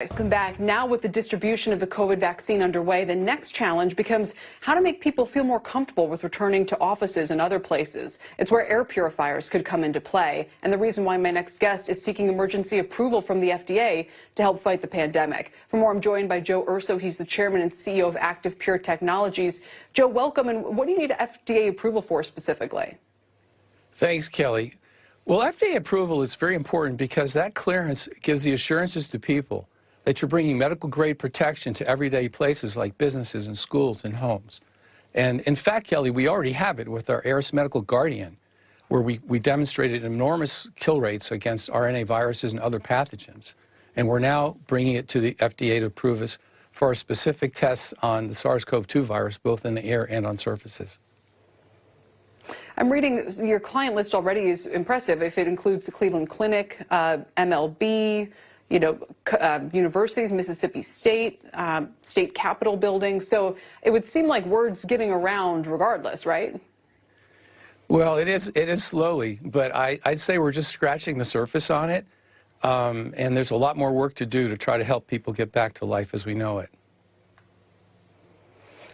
Welcome back. Now with the distribution of the COVID vaccine underway, the next challenge becomes how to make people feel more comfortable with returning to offices and other places. It's where air purifiers could come into play. And the reason why my next guest is seeking emergency approval from the FDA to help fight the pandemic. For more, I'm joined by Joe Urso. He's the chairman and CEO of ActivePure Technologies. Joe, welcome. And what do you need FDA approval for specifically? Thanks, Kelly. Well, FDA approval is very important because that clearance gives the assurances to people that you're bringing medical-grade protection to everyday places like businesses and schools and homes. And in fact, Kelly, we already have it with our Aeris Medical Guardian, where we demonstrated enormous kill rates against RNA viruses and other pathogens. And we're now bringing it to the FDA to approve us for our specific tests on the SARS-CoV-2 virus, both in the air and on surfaces. I'm reading your client list already is impressive. If it includes the Cleveland Clinic, MLB, universities, Mississippi State, state capitol buildings. So it would seem like word's getting around regardless, right? Well, it is slowly, but I'd say we're just scratching the surface on it. And there's a lot more work to do to try to help people get back to life as we know it.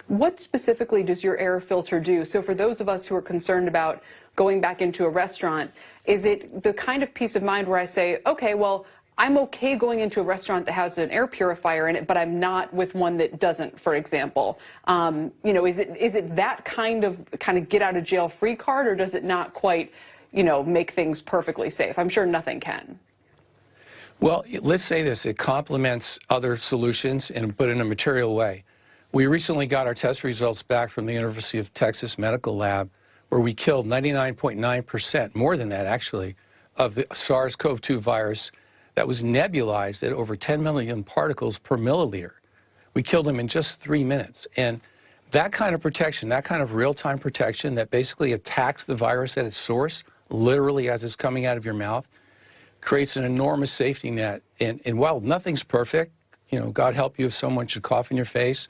What specifically does your air filter do? So for those of us who are concerned about going back into a restaurant, is it the kind of peace of mind where I say, okay, well, I'm okay going into a restaurant that has an air purifier in it, but I'm not with one that doesn't, for example. Is it that kind of get out of jail free card, or does it not quite, make things perfectly safe? I'm sure nothing can. Well, let's say this, it complements other solutions but in a material way. We recently got our test results back from the University of Texas Medical Lab, where we killed 99.9%, more than that actually, of the SARS-CoV-2 virus that was nebulized at over 10 million particles per milliliter. We killed them in just 3 minutes. And that kind of protection, that kind of real-time protection that basically attacks the virus at its source, literally as it's coming out of your mouth, creates an enormous safety net. And while nothing's perfect, God help you if someone should cough in your face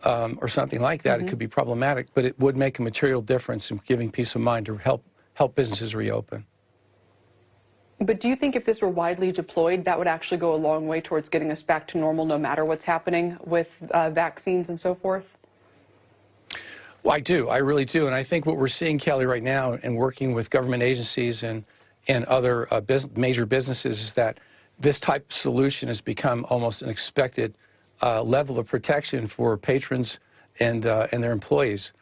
or something like that, it could be problematic, but it would make a material difference in giving peace of mind to help businesses reopen. But do you think if this were widely deployed, that would actually go a long way towards getting us back to normal, no matter what's happening with vaccines and so forth? Well, I do. I really do. And I think what we're seeing, Kelly, right now, and working with government agencies and other major businesses, is that this type of solution has become almost an expected level of protection for patrons and their employees.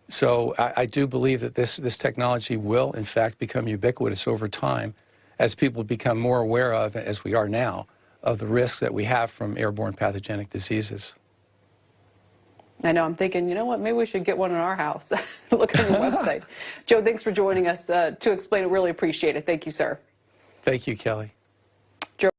So I do believe that this technology will, in fact, become ubiquitous over time, as people become more aware of, as we are now, of the risks that we have from airborne pathogenic diseases. I know, I'm thinking, you know what, maybe we should get one in our house. Look on your website. Joe, thanks for joining us to explain it. Really appreciate it. Thank you, sir. Thank you, Kelly.